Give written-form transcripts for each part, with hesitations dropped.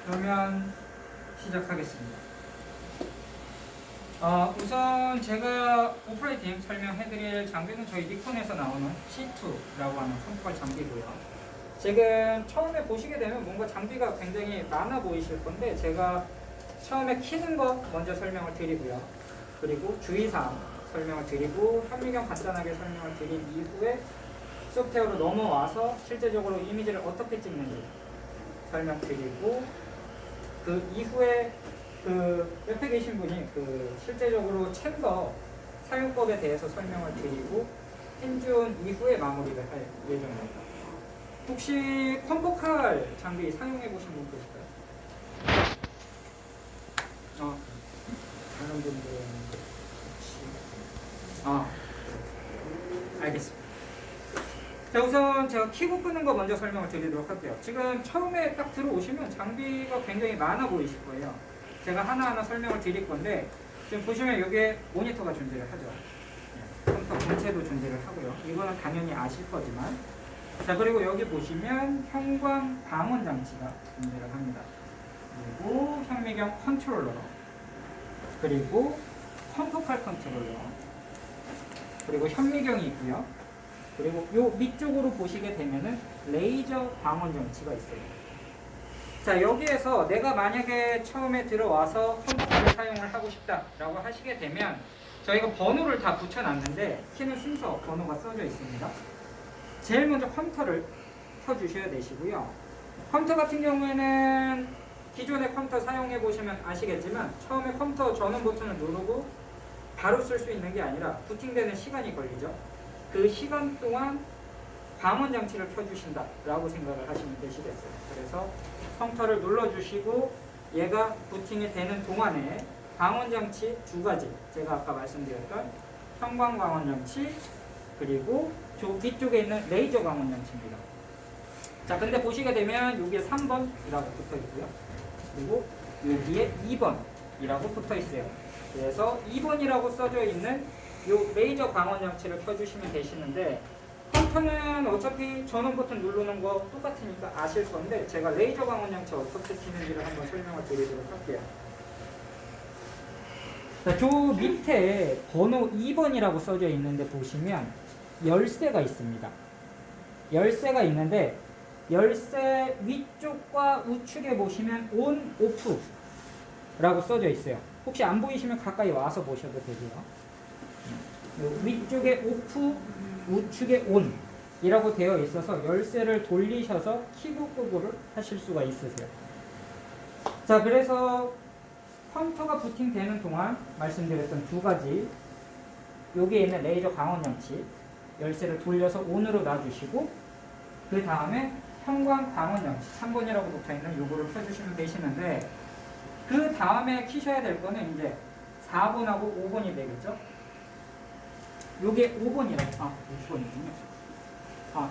그러면 시작하겠습니다. 우선 제가 오퍼레이팅 설명해드릴 장비는 저희 니콘에서 나오는 C2라고 하는 컴퓨터 장비고요. 지금 처음에 보시게 되면 뭔가 장비가 굉장히 많아 보이실 건데, 제가 처음에 키는 거 먼저 설명을 드리고요. 그리고 주의사항 설명을 드리고 현미경 간단하게 설명을 드린 이후에 소프트웨어로 넘어와서 실제적으로 이미지를 어떻게 찍는지 설명드리고, 그 이후에 그 옆에 계신 분이 그 실제적으로 챔버 사용법에 대해서 설명을 드리고 핸즈온 이후에 마무리를 할 예정입니다. 혹시 컴보칼 장비 사용해 보신 분 계실까요? 다른 분들은 혹시 알겠습니다. 자, 우선 제가 키고 끄는 거 먼저 설명을 드리도록 할게요. 지금 처음에 딱 들어오시면 장비가 굉장히 많아 보이실 거예요. 제가 하나하나 설명을 드릴 건데, 지금 보시면 여기에 모니터가 존재를 하죠. 컴퓨터 본체도 존재를 하고요. 이거는 당연히 아실 거지만, 자, 그리고 여기 보시면 형광 방원 장치가 존재를 합니다. 그리고 현미경 컨트롤러, 그리고 컴포칼 컨트롤러, 그리고 현미경이 있고요. 그리고 요 밑쪽으로 보시게 되면은 레이저 방원 장치가 있어요. 자, 여기에서 내가 만약에 처음에 들어와서 컴퓨터를 사용을 하고 싶다라고 하시게 되면 저희가 번호를 다 붙여놨는데, 키는 순서 번호가 써져 있습니다. 제일 먼저 컴퓨터를 켜주셔야 되시고요. 컴퓨터 같은 경우에는 기존의 컴퓨터 사용해 보시면 아시겠지만, 처음에 컴퓨터 전원 버튼을 누르고 바로 쓸 수 있는 게 아니라 부팅되는 시간이 걸리죠. 그 시간 동안 방원 장치를 켜주신다라고 생각을 하시면 되시겠어요. 그래서 컴퓨터를 눌러주시고 얘가 부팅이 되는 동안에 방원 장치 두 가지, 제가 아까 말씀드렸던 형광 방원 장치, 그리고 저 뒤쪽에 있는 레이저 방원 장치입니다. 자, 근데 보시게 되면 여기에 3번이라고 붙어 있고요. 그리고 여기에 2번이라고 붙어 있어요. 그래서 2번이라고 써져 있는 요 레이저 방원 장치를 켜주시면 되시는데, 컴퓨터는 어차피 전원 버튼 누르는 거 똑같으니까 아실 건데, 제가 레이저 방원 장치 어떻게 켜는지를 한번 설명을 드리도록 할게요. 자, 저 밑에 번호 2번이라고 써져 있는데 보시면 열쇠가 있습니다. 열쇠가 있는데, 열쇠 위쪽과 우측에 보시면 온, 오프 라고 써져 있어요. 혹시 안 보이시면 가까이 와서 보셔도 되고요. 위쪽에 오프, 우측에 온 이라고 되어 있어서 열쇠를 돌리셔서 키고 끄고를 하실 수가 있으세요. 자, 그래서 컴퓨터가 부팅되는 동안 말씀드렸던 두 가지, 여기에 있는 레이저 방원 장치 열쇠를 돌려서 온으로 놔주시고, 그 다음에 형광 방원 장치 3번이라고 붙어있는 요거를 켜주시면 되시는데, 그 다음에 키셔야 될 거는 이제 4번하고 5번이 되겠죠. 요게 5번이라고, 6번이군요.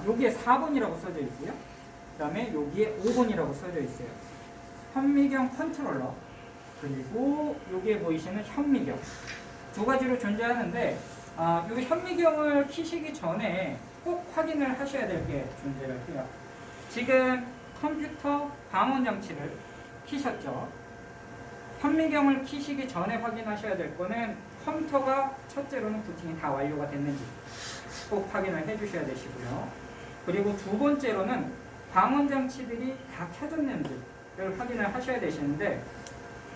여기에 4번이라고 써져 있고요. 그 다음에 여기에 5번이라고 써져 있어요. 현미경 컨트롤러, 그리고 여기에 보이시는 현미경, 두 가지로 존재하는데, 여기 현미경을 키시기 전에 꼭 확인을 하셔야 될 게 존재를 해요. 지금 컴퓨터 방원 장치를 키셨죠. 현미경을 키시기 전에 확인하셔야 될 거는 컴퓨터가 첫째로는 부팅이 다 완료가 됐는지 꼭 확인을 해주셔야 되시고요. 그리고 두 번째로는 방원 장치들이 다 켜졌는지를 확인을 하셔야 되시는데,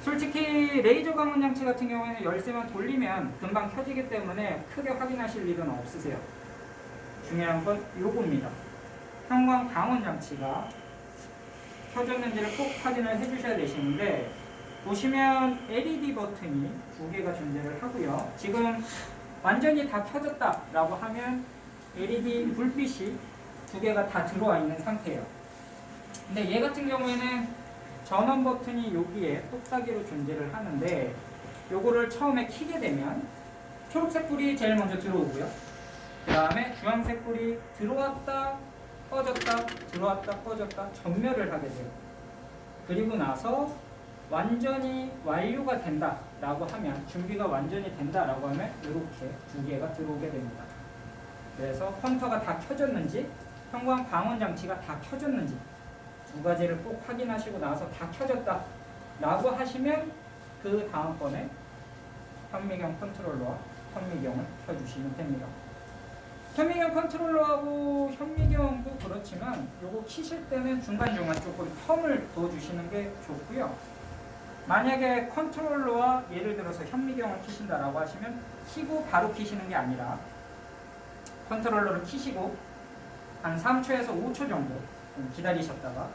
솔직히 레이저 방원 장치 같은 경우에는 열쇠만 돌리면 금방 켜지기 때문에 크게 확인하실 일은 없으세요. 중요한 건 요겁니다. 형광 방원 장치가 켜졌는지를 꼭 확인을 해주셔야 되시는데, 보시면 LED 버튼이 두 개가 존재를 하고요. 지금 완전히 다 켜졌다라고 하면 LED 불빛이 두 개가 다 들어와 있는 상태예요. 근데 얘 같은 경우에는 전원 버튼이 여기에 똑딱이로 존재를 하는데, 요거를 처음에 켜게 되면 초록색 불이 제일 먼저 들어오고요. 그 다음에 주황색 불이 들어왔다 꺼졌다 들어왔다 꺼졌다 전멸을 하게 돼요. 그리고 나서 완전히 완료가 된다라고 하면, 준비가 완전히 된다라고 하면 이렇게 두 개가 들어오게 됩니다. 그래서 컴퓨터가 다 켜졌는지, 형광 방원 장치가 다 켜졌는지 두 가지를 꼭 확인하시고 나서 다 켜졌다 라고 하시면 그 다음번에 현미경 컨트롤러와 현미경을 켜주시면 됩니다. 현미경 컨트롤러하고 현미경도 그렇지만 요거 키실 때는 중간중간 조금 텀을 둬주시는 게 좋고요. 만약에 컨트롤러와 예를 들어서 현미경을 키신다라고 하시면 키고 바로 키시는 게 아니라 컨트롤러를 키시고 한 3초에서 5초 정도 기다리셨다가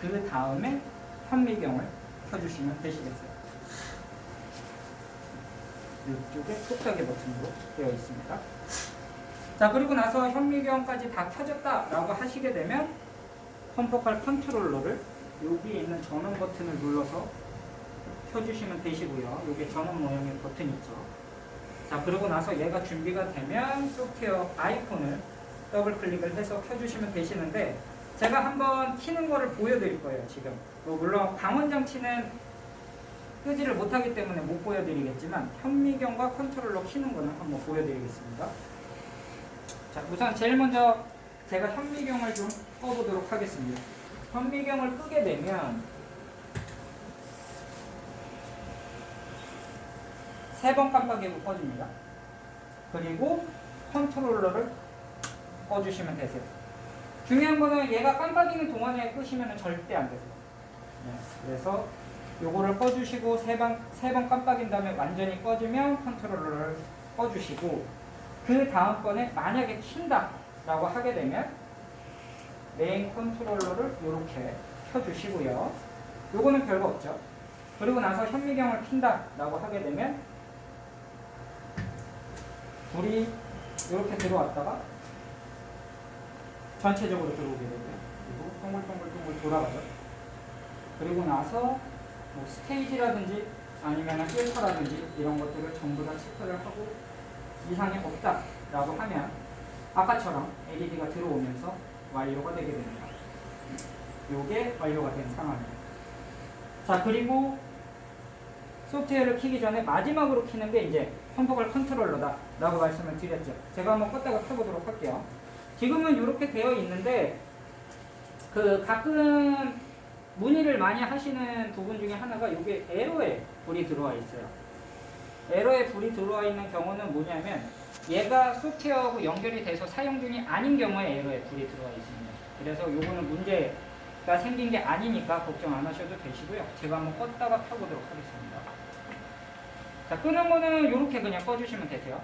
그 다음에 현미경을 켜주시면 되시겠어요. 이쪽에 톡하게 버튼으로 되어 있습니다. 자, 그리고 나서 현미경까지 다 켜졌다라고 하시게 되면 컴포칼 컨트롤러를 여기에 있는 전원 버튼을 눌러서 켜주시면 되시고요. 여기 전원 모양의 버튼 있죠. 자, 그리고 나서 얘가 준비가 되면 소프트웨어 아이콘을 더블 클릭을 해서 켜주시면 되시는데 제가 한번 켜는 거를 보여드릴 거예요. 지금 물론 광원 장치는 끄지를 못하기 때문에 못 보여드리겠지만 현미경과 컨트롤러 켜는 거는 한번 보여드리겠습니다. 자, 우선 제일 먼저 제가 현미경을 좀 꺼보도록 하겠습니다. 현미경을 끄게 되면 3번 깜빡이고 꺼집니다. 그리고 컨트롤러를 꺼주시면 되세요. 중요한 거는 얘가 깜빡이는 동안에 끄시면 절대 안 되세요. 네, 그래서 요거를 꺼주시고 3번 깜빡인 다음에 완전히 꺼지면 컨트롤러를 꺼주시고 그 다음번에 만약에 킨다 라고 하게 되면 메인 컨트롤러를 이렇게 켜주시고요. 요거는 별거 없죠. 그리고 나서 현미경을 킨다 라고 하게 되면 불이 이렇게 들어왔다가 전체적으로 들어오게 되고요. 그리고 동글동글 돌아가죠. 그리고 나서 뭐 스테이지라든지 아니면 필터라든지 이런 것들을 전부 다 체크를 하고 이상이 없다라고 하면 아까처럼 LED가 들어오면서 완료가 되게 됩니다. 이게 완료가 된 상황이에요. 자, 그리고 소프트웨어를 켜기 전에 마지막으로 켜는 게 이제 컴포칼 컨트롤러다 라고 말씀을 드렸죠. 제가 한번 껐다가 켜보도록 할게요. 지금은 이렇게 되어 있는데 가끔 문의를 많이 하시는 부분 중에 하나가 이게 에러에 불이 들어와 있어요. 에러에 불이 들어와 있는 경우는 뭐냐면 얘가 소프트웨어하고 연결이 돼서 사용 중이 아닌 경우에 에러에 불이 들어와 있습니다. 그래서 요거는 문제가 생긴 게 아니니까 걱정 안 하셔도 되시고요. 제가 한번 껐다가 켜보도록 하겠습니다. 자, 끄는 거는 이렇게 그냥 꺼주시면 되세요.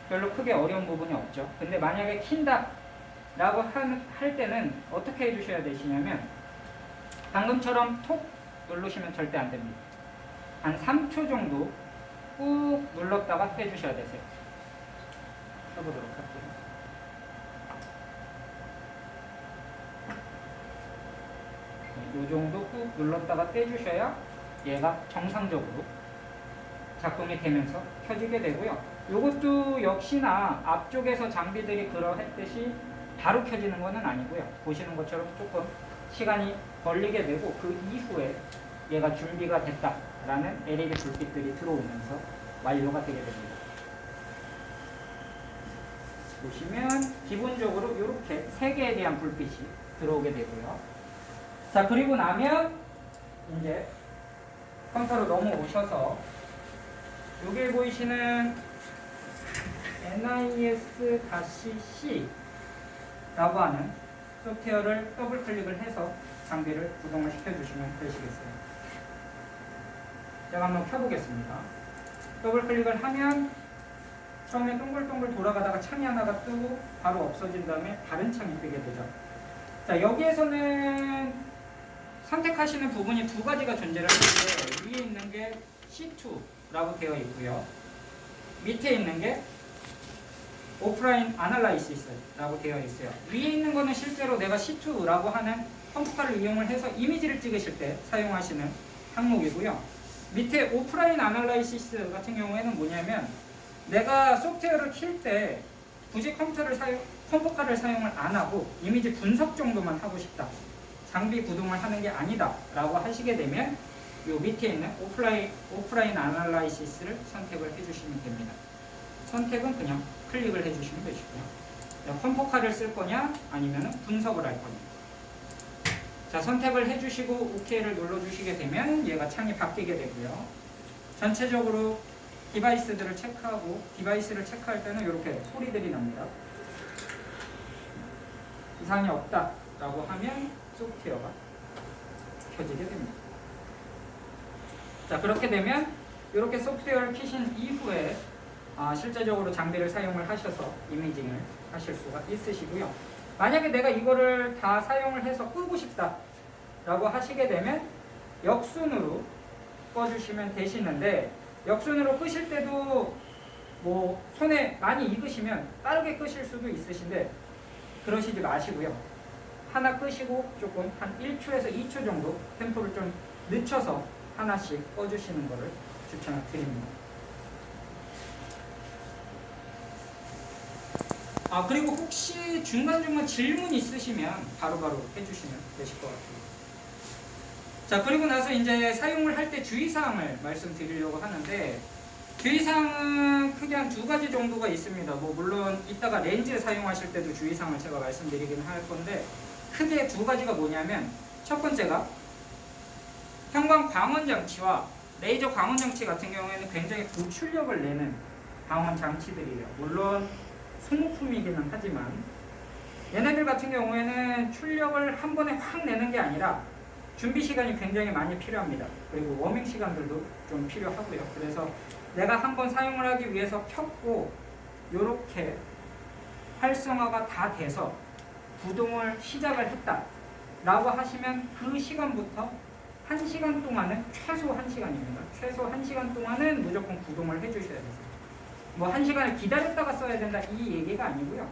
별로 크게 어려운 부분이 없죠. 근데 만약에 킨다 라고 할 때는 어떻게 해주셔야 되시냐면 방금처럼 톡 누르시면 절대 안 됩니다. 한 3초 정도 꾹 눌렀다가 빼주셔야 되세요. 해보도록 할게요. 이 정도 꾹 눌렀다가 빼주셔야 얘가 정상적으로 작동이 되면서 켜지게 되고요. 이것도 역시나 앞쪽에서 장비들이 그러했듯이 바로 켜지는 것은 아니고요. 보시는 것처럼 조금 시간이 걸리게 되고 그 이후에 얘가 준비가 됐다라는 LED 불빛들이 들어오면서 완료가 되게 됩니다. 보시면 기본적으로 이렇게 3개에 대한 불빛이 들어오게 되고요. 자, 그리고 나면 이제 컴퓨터로 넘어오셔서 여기에 보이시는 NIS-C 라고 하는 소프트웨어를 더블 클릭을 해서 장비를 구동을 시켜주시면 되시겠어요. 제가 한번 켜보겠습니다. 더블 클릭을 하면 처음에 동글동글 돌아가다가 창이 하나가 뜨고 바로 없어진 다음에 다른 창이 뜨게 되죠. 자, 여기에서는 선택하시는 부분이 두 가지가 존재를 하는데 위에 있는 게 C2라고 되어 있고요. 밑에 있는 게 오프라인 아날라이시스라고 되어 있어요. 위에 있는 거는 실제로 내가 C2라고 하는 컴퓨터를 이용을 해서 이미지를 찍으실 때 사용하시는 항목이고요. 밑에 오프라인 아날라이시스 같은 경우에는 뭐냐면 내가 소프트웨어를 킬 때 굳이 컴포칼을 사용을 안 하고 이미지 분석 정도만 하고 싶다. 장비 구동을 하는 게 아니다 라고 하시게 되면 이 밑에 있는 오프라인 아날라이시스를 선택을 해주시면 됩니다. 선택은 그냥 클릭을 해주시면 되시고요. 컴포칼을 쓸 거냐 아니면 분석을 할 거냐. 자, 선택을 해주시고 OK를 눌러주시게 되면 얘가 창이 바뀌게 되고요. 전체적으로 디바이스들을 체크하고 디바이스를 체크할 때는 이렇게 소리들이 납니다. 이상이 없다라고 하면 소프트웨어가 켜지게 됩니다. 자, 그렇게 되면 이렇게 소프트웨어를 켜신 이후에 실제적으로 장비를 사용을 하셔서 이미징을 하실 수가 있으시고요. 만약에 내가 이거를 다 사용을 해서 끄고 싶다 라고 하시게 되면 역순으로 꺼주시면 되시는데, 역순으로 끄실 때도 뭐 손에 많이 익으시면 빠르게 끄실 수도 있으신데 그러시지 마시고요. 하나 끄시고 조금 한 1초에서 2초 정도 템포를 좀 늦춰서 하나씩 꺼주시는 것을 추천을 드립니다. 그리고 혹시 중간중간 질문 있으시면 바로바로 해주시면 되실 것 같아요. 자, 그리고 나서 이제 사용을 할 때 주의사항을 말씀드리려고 하는데, 주의사항은 크게 한 2가지 정도가 있습니다. 뭐 물론 이따가 렌즈 사용하실 때도 주의사항을 제가 말씀드리긴 할 건데, 크게 2가지가 뭐냐면, 첫 번째가 형광 광원 장치와 레이저 광원 장치 같은 경우에는 굉장히 고출력을 내는 광원 장치들이에요. 물론 소모품이기는 하지만 얘네들 같은 경우에는 출력을 한 번에 확 내는 게 아니라 준비 시간이 굉장히 많이 필요합니다. 그리고 워밍 시간들도 좀 필요하고요. 그래서 내가 한번 사용을 하기 위해서 켰고 이렇게 활성화가 다 돼서 구동을 시작을 했다 라고 하시면 그 시간부터 1시간 동안은, 최소 1시간입니다. 최소 1시간 동안은 무조건 구동을 해주셔야 돼요. 뭐 1시간을 기다렸다가 써야 된다 이 얘기가 아니고요.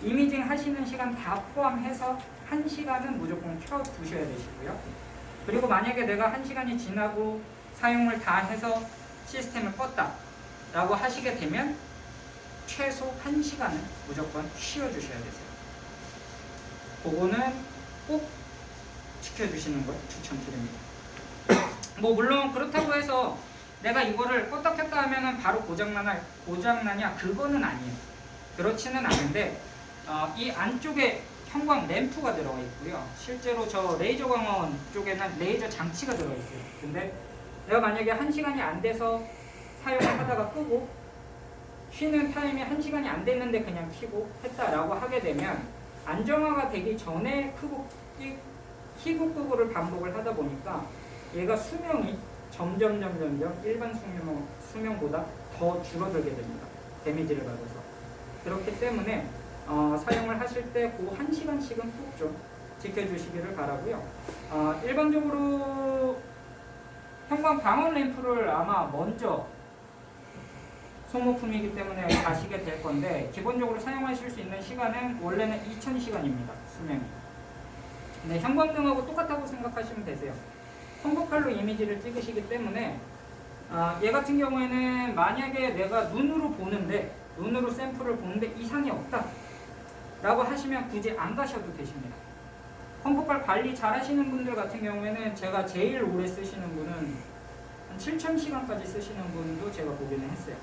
이미징 하시는 시간 다 포함해서 1시간은 무조건 켜두셔야 되시고요. 그리고 만약에 내가 1시간이 지나고 사용을 다 해서 시스템을 껐다 라고 하시게 되면 최소 1시간은 무조건 쉬어주셔야 되세요. 그거는 꼭 지켜주시는 걸 추천드립니다. 뭐 물론 그렇다고 해서 내가 이거를 껐다 켰다 하면은 바로 고장나냐? 그거는 아니에요. 그렇지는 않은데 이 안쪽에 형광 램프가 들어가 있고요. 실제로 저 레이저 광원 쪽에는 레이저 장치가 들어가 있어요. 근데 내가 만약에 1시간이 안 돼서 사용을 하다가 끄고 쉬는 타임이 1시간이 안 됐는데 그냥 켜고 했다라고 하게 되면 안정화가 되기 전에 끄고 켜고 끄고를 반복을 하다 보니까 얘가 수명이 점점 일반 수명보다 더 줄어들게 됩니다. 데미지를 받아서. 그렇기 때문에 사용을 하실 때 그 1시간씩은 꼭 좀 지켜주시기를 바라고요. 일반적으로 형광 방원 램프를 아마 먼저 소모품이기 때문에 가시게 될 건데, 기본적으로 사용하실 수 있는 시간은 원래는 2000시간입니다. 수명이. 네, 형광등하고 똑같다고 생각하시면 되세요. 컴포칼로 이미지를 찍으시기 때문에 얘 같은 경우에는 만약에 내가 눈으로 샘플을 보는데 이상이 없다 라고 하시면 굳이 안 가셔도 되십니다. 컴포칼 관리 잘 하시는 분들 같은 경우에는 제가 제일 오래 쓰시는 분은 한 7000시간까지 쓰시는 분도 제가 보기는 했어요.